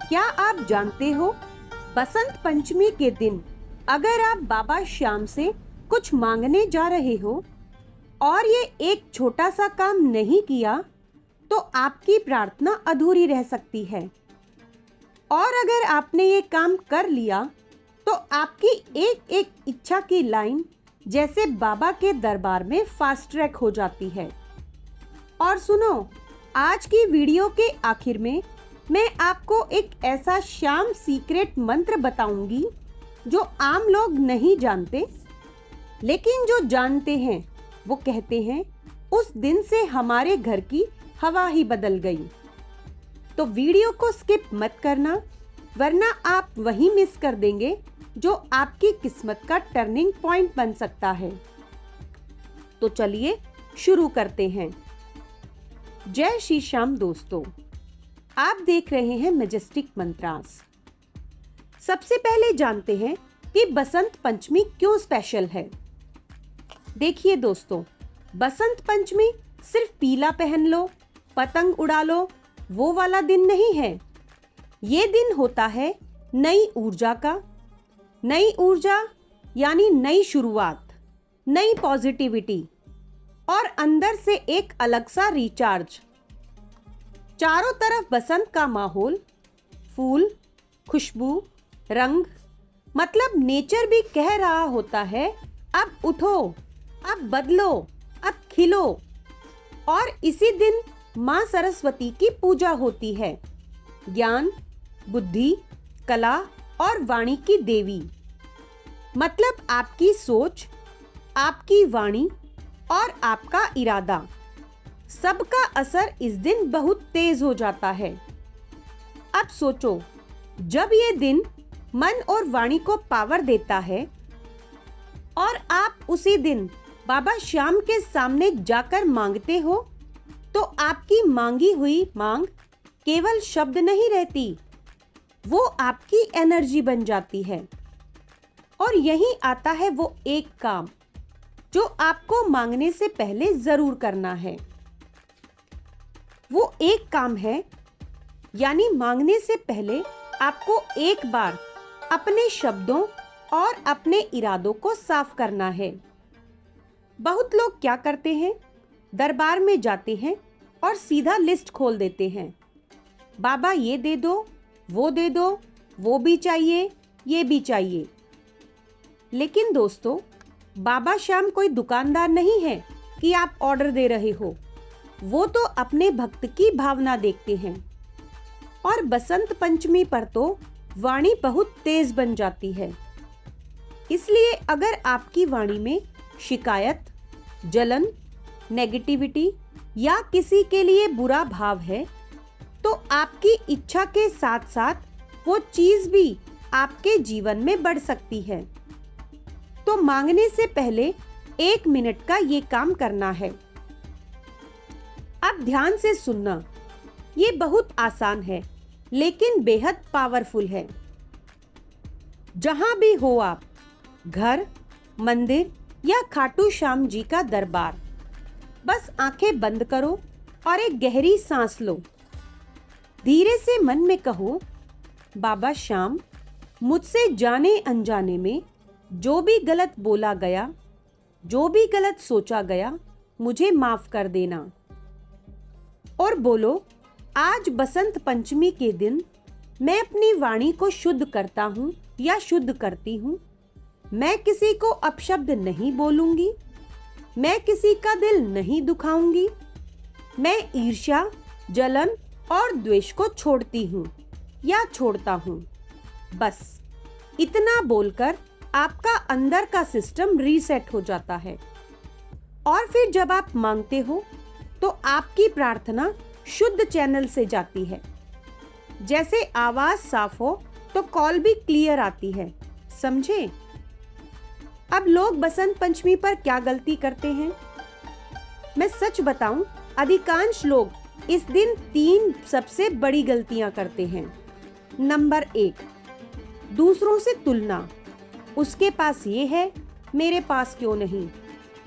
क्या आप जानते हो, बसंत पंचमी के दिन अगर आप बाबा श्याम से कुछ मांगने जा रहे हो और ये एक छोटा सा काम नहीं किया तो आपकी प्रार्थना अधूरी रह सकती है। और अगर आपने ये काम कर लिया तो आपकी एक एक इच्छा की लाइन जैसे बाबा के दरबार में फास्ट ट्रैक हो जाती है। और सुनो, आज की वीडियो के आखिर में मैं आपको एक ऐसा श्याम सीक्रेट मंत्र बताऊंगी जो आम लोग नहीं जानते, लेकिन जो जानते हैं वो कहते हैं उस दिन से हमारे घर की हवा ही बदल गई। तो वीडियो को स्किप मत करना, वरना आप वही मिस कर देंगे जो आपकी किस्मत का टर्निंग पॉइंट बन सकता है। तो चलिए शुरू करते हैं। जय श्री श्याम दोस्तों, आप देख रहे हैं मैजेस्टिक मंत्रास। सबसे पहले जानते हैं कि बसंत पंचमी क्यों स्पेशल है। देखिए दोस्तों, बसंत पंचमी सिर्फ पीला पहन लो, पतंग उड़ा लो, वो वाला दिन नहीं है। ये दिन होता है नई ऊर्जा का। नई ऊर्जा यानी नई शुरुआत, नई पॉजिटिविटी और अंदर से एक अलग सा रिचार्ज। चारों तरफ बसंत का माहौल, फूल, खुशबू, रंग, मतलब नेचर भी कह रहा होता है अब उठो, अब बदलो, अब खिलो। और इसी दिन मां सरस्वती की पूजा होती है, ज्ञान, बुद्धि, कला और वाणी की देवी। मतलब आपकी सोच, आपकी वाणी और आपका इरादा, सबका असर इस दिन बहुत तेज हो जाता है। अब सोचो, जब ये दिन मन और वाणी को पावर देता है और आप उसी दिन बाबा श्याम के सामने जाकर मांगते हो, तो आपकी मांगी हुई मांग केवल शब्द नहीं रहती, वो आपकी एनर्जी बन जाती है। और यही आता है वो एक काम जो आपको मांगने से पहले जरूर करना है। वो एक काम है, यानी मांगने से पहले आपको एक बार अपने शब्दों और अपने इरादों को साफ करना है। बहुत लोग क्या करते हैं, दरबार में जाते हैं और सीधा लिस्ट खोल देते हैं। बाबा ये दे दो, वो दे दो, वो भी चाहिए, ये भी चाहिए। लेकिन दोस्तों, बाबा श्याम कोई दुकानदार नहीं है कि आप ऑर्डर दे रहे हो। वो तो अपने भक्त की भावना देखते हैं। और बसंत पंचमी पर तो वाणी बहुत तेज बन जाती है। इसलिए अगर आपकी वाणी में शिकायत, जलन, नेगेटिविटी या किसी के लिए बुरा भाव है, तो आपकी इच्छा के साथ साथ वो चीज भी आपके जीवन में बढ़ सकती है। तो मांगने से पहले 1 मिनट का ये काम करना है। अब ध्यान से सुनना, ये बहुत आसान है लेकिन बेहद पावरफुल है। जहां भी हो आप, घर, मंदिर या खाटू श्याम जी का दरबार, बस आंखें बंद करो और एक गहरी सांस लो। धीरे से मन में कहो, बाबा श्याम, मुझसे जाने अनजाने में जो भी गलत बोला गया, जो भी गलत सोचा गया, मुझे माफ कर देना। और बोलो, आज बसंत पंचमी के दिन मैं अपनी वाणी को शुद्ध करता हूं या शुद्ध करती हूं। मैं किसी को अपशब्द नहीं बोलूंगी, मैं किसी का दिल नहीं दुखाऊंगी, मैं ईर्ष्या, जलन और द्वेष को छोड़ती हूं या छोड़ता हूं। बस इतना बोलकर आपका अंदर का सिस्टम रीसेट हो जाता है। और फिर जब आप मांगते हो तो आपकी प्रार्थना शुद्ध चैनल से जाती है। जैसे आवाज साफ हो तो कॉल भी क्लियर आती है, समझे? अब लोग बसंत पंचमी पर क्या गलती करते हैं? मैं सच बताऊं, अधिकांश लोग इस दिन 3 सबसे बड़ी गलतियां करते हैं। नंबर 1, दूसरों से तुलना। उसके पास ये है, मेरे पास क्यों नहीं?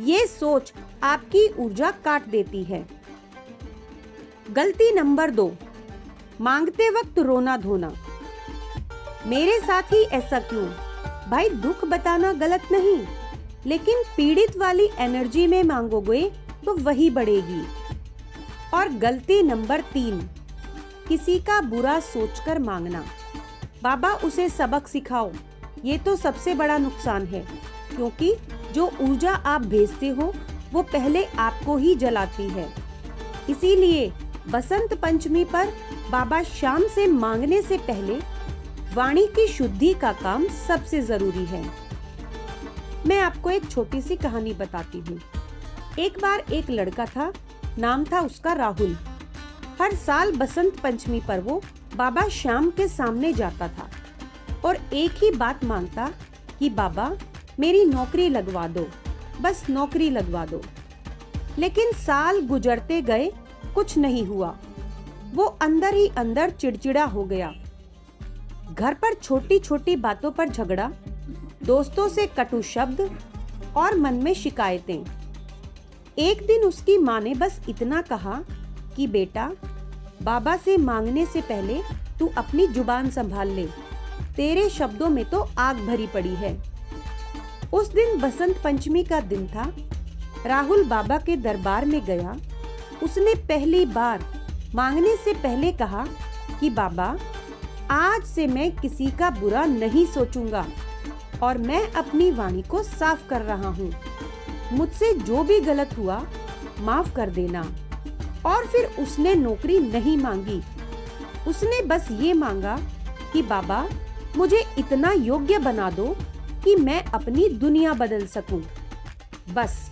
ये सोच आपकी ऊर्जा काट देती है। गलती नंबर 2, मांगते वक्त रोना धोना। मेरे साथ ही ऐसा क्यों? भाई दुख बताना गलत नहीं, लेकिन पीड़ित वाली एनर्जी में मांगोगे तो वही बढ़ेगी। और गलती नंबर 3, किसी का बुरा सोचकर मांगना। बाबा उसे सबक सिखाओ, ये तो सबसे बड़ा नुकसान है, क्योंकि जो ऊर्जा आप भेजते हो वो पहले आपको ही जलाती है। इसीलिए बसंत पंचमी पर बाबा श्याम से मांगने से पहले वाणी की शुद्धि का काम सबसे जरूरी है। मैं आपको एक छोटी सी कहानी बताती हूँ। एक बार एक लड़का था, नाम था उसका राहुल। हर साल बसंत पंचमी पर वो बाबा श्याम के सामने जाता था और एक ही बात मांगता कि बाबा मेरी नौकरी लगवा दो, बस नौकरी लगवा दो। लेकिन साल गुजरते गए, कुछ नहीं हुआ। वो अंदर ही अंदर चिड़चिड़ा हो गया। घर पर छोटी छोटी बातों पर झगड़ा, दोस्तों से कटु शब्द और मन में शिकायतें। एक दिन उसकी माँ ने बस इतना कहा कि बेटा, बाबा से मांगने से पहले तू अपनी जुबान संभाल ले, तेरे शब्दों में तो आग भरी पड़ी है। उस दिन बसंत पंचमी का दिन था। राहुल बाबा के दरबार में गया। उसने पहली बार मांगने से पहले कहा कि बाबा, आज से मैं किसी का बुरा नहीं सोचूंगा और मैं अपनी वाणी को साफ कर रहा हूँ। मुझसे जो भी गलत हुआ माफ कर देना। और फिर उसने नौकरी नहीं मांगी। उसने बस ये मांगा कि बाबा मुझे इतना योग्य बना दो कि मैं अपनी दुनिया बदल सकूं। बस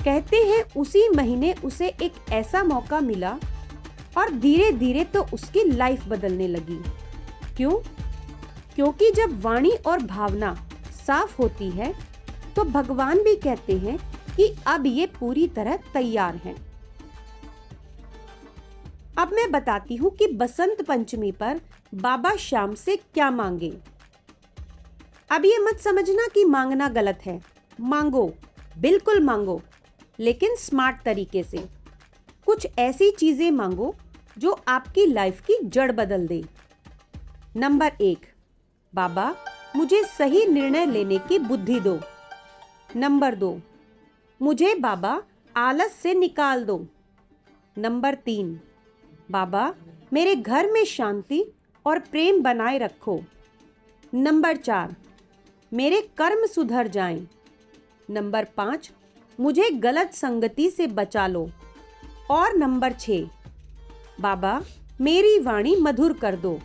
कहते हैं उसी महीने उसे एक ऐसा मौका मिला और धीरे धीरे तो उसकी लाइफ बदलने लगी। क्यों? क्योंकि जब वाणी और भावना साफ होती है तो भगवान भी कहते हैं कि अब ये पूरी तरह तैयार हैं। अब मैं बताती हूँ कि बसंत पंचमी पर बाबा श्याम से क्या मांगे। अब ये मत समझना कि मांगना गलत है। मांगो, बिल्कुल मांगो, लेकिन स्मार्ट तरीके से। कुछ ऐसी चीजें मांगो जो आपकी लाइफ की जड़ बदल दे। नंबर 1, बाबा मुझे सही निर्णय लेने की बुद्धि दो। नंबर 2, मुझे बाबा आलस से निकाल दो। नंबर 3, बाबा मेरे घर में शांति और प्रेम बनाए रखो। नंबर 4, मेरे कर्म सुधर जाएं। नंबर 5, मुझे गलत संगति से बचा लो। और नंबर 6, बाबा मेरी वाणी मधुर कर दो।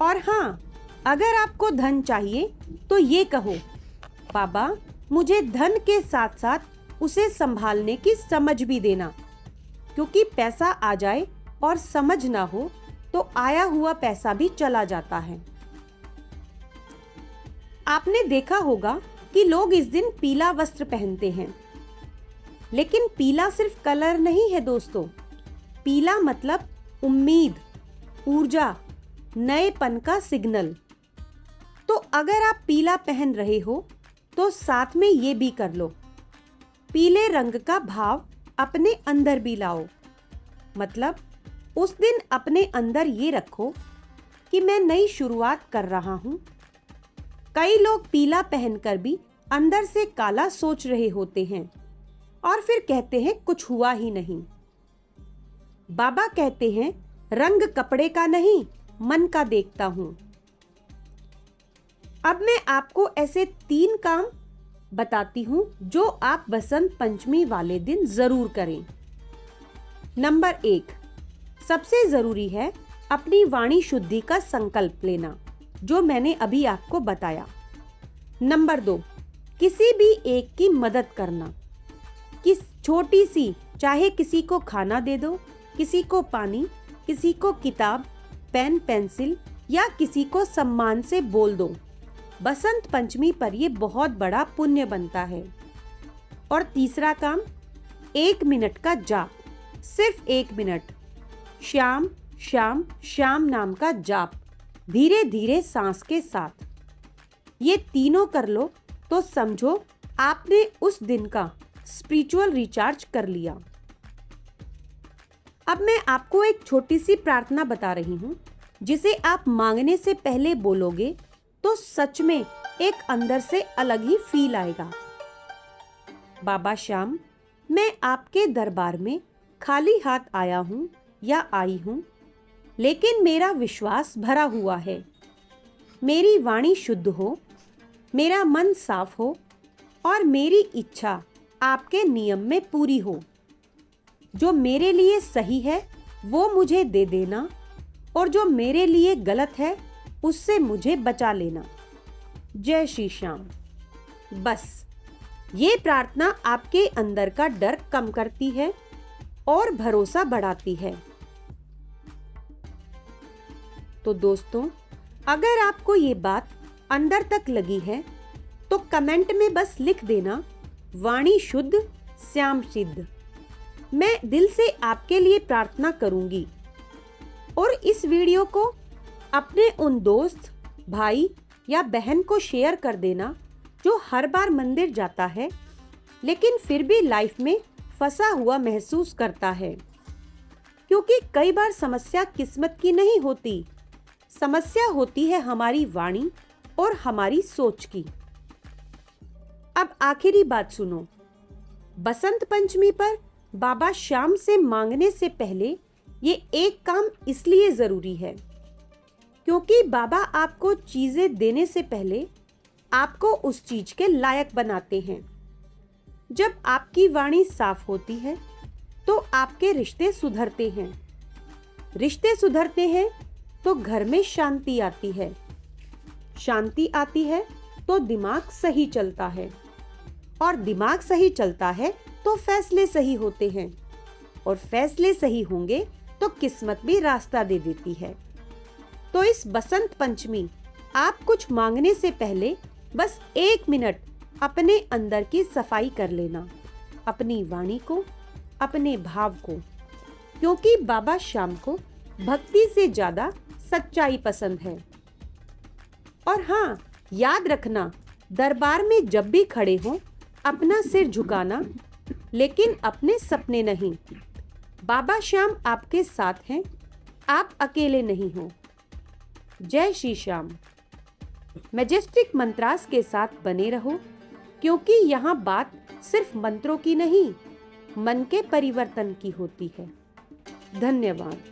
और हाँ, अगर आपको धन चाहिए तो ये कहो, बाबा मुझे धन के साथ साथ उसे संभालने की समझ भी देना, क्योंकि पैसा आ जाए और समझ ना हो तो आया हुआ पैसा भी चला जाता है। आपने देखा होगा कि लोग इस दिन पीला वस्त्र पहनते हैं, लेकिन पीला सिर्फ कलर नहीं है दोस्तों। पीला मतलब उम्मीद, ऊर्जा, नएपन का सिग्नल। तो अगर आप पीला पहन रहे हो तो साथ में ये भी कर लो, पीले रंग का भाव अपने अंदर भी लाओ। मतलब उस दिन अपने अंदर ये रखो कि मैं नई शुरुआत कर रहा हूं। कई लोग पीला पहनकर भी अंदर से काला सोच रहे होते हैं और फिर कहते हैं कुछ हुआ ही नहीं। बाबा कहते हैं रंग कपड़े का नहीं, मन का देखता हूं। अब मैं आपको ऐसे 3 काम बताती हूं जो आप बसंत पंचमी वाले दिन जरूर करें। नंबर 1, सबसे जरूरी है अपनी वाणी शुद्धि का संकल्प लेना, जो मैंने अभी आपको बताया। नंबर 2, किसी भी एक की मदद करना, किस छोटी सी, चाहे किसी को खाना दे दो, किसी को पानी, किसी को किताब, पेन पेंसिल या किसी को सम्मान से बोल दो। बसंत पंचमी पर यह बहुत बड़ा पुण्य बनता है। और तीसरा काम, 1 मिनट का जाप, सिर्फ 1 मिनट। श्याम श्याम श्याम नाम का जाप, धीरे धीरे सांस के साथ। ये तीनों कर लो तो समझो आपने उस दिन का स्पिरिचुअल रिचार्ज कर लिया। अब मैं आपको एक छोटी सी प्रार्थना बता रही हूँ। जिसे आप मांगने से पहले बोलोगे तो सच में एक अंदर से अलग ही फील आएगा। बाबा श्याम, मैं आपके दरबार में खाली हाथ आया हूं या आई हूं, लेकिन मेरा विश्वास भरा हुआ है। मेरी वाणी शुद्ध हो, मेरा मन साफ हो और मेरी इच्छा आपके नियम में पूरी हो। जो मेरे लिए सही है वो मुझे दे देना और जो मेरे लिए गलत है उससे मुझे बचा लेना। जय श्री श्याम। बस ये प्रार्थना आपके अंदर का डर कम करती है और भरोसा बढ़ाती है। तो दोस्तों, अगर आपको ये बात अंदर तक लगी है तो कमेंट में बस लिख देना, वाणी शुद्ध, श्याम सिद्ध। मैं दिल से आपके लिए प्रार्थना करूंगी। और इस वीडियो को अपने उन दोस्त, भाई या बहन को शेयर कर देना जो हर बार मंदिर जाता है लेकिन फिर भी लाइफ में फंसा हुआ महसूस करता है। क्योंकि कई बार समस्या किस्मत की नहीं होती, समस्या होती है हमारी वाणी और हमारी सोच की। अब आखिरी बात सुनो। बसंत पंचमी पर बाबा श्याम से मांगने से पहले ये एक काम इसलिए जरूरी है क्योंकि बाबा आपको चीजें देने से पहले आपको उस चीज के लायक बनाते हैं। जब आपकी वाणी साफ होती है तो आपके रिश्ते सुधरते हैं। रिश्ते सुधरते हैं तो घर में शांति आती है। शांति आती है तो दिमाग सही चलता है और दिमाग सही चलता है तो फैसले सही होते हैं और फैसले सही होंगे तो किस्मत भी रास्ता दे देती है। तो इस बसंत पंचमी आप कुछ मांगने से पहले बस 1 मिनट अपने अंदर की सफाई कर लेना, अपनी वाणी को, अपने भाव को, क्योंकि बाबा श्याम को भक्ति से ज्यादा सच्चाई पसंद है। और हाँ, याद रखना, दरबार में जब भी खड़े हो अपना सिर झुकाना, लेकिन अपने सपने नहीं। बाबा श्याम आपके साथ हैं, आप अकेले नहीं हो। जय श्री श्याम। मैजेस्टिक मंत्रास के साथ बने रहो, क्योंकि यहाँ बात सिर्फ मंत्रों की नहीं, मन के परिवर्तन की होती है। धन्यवाद।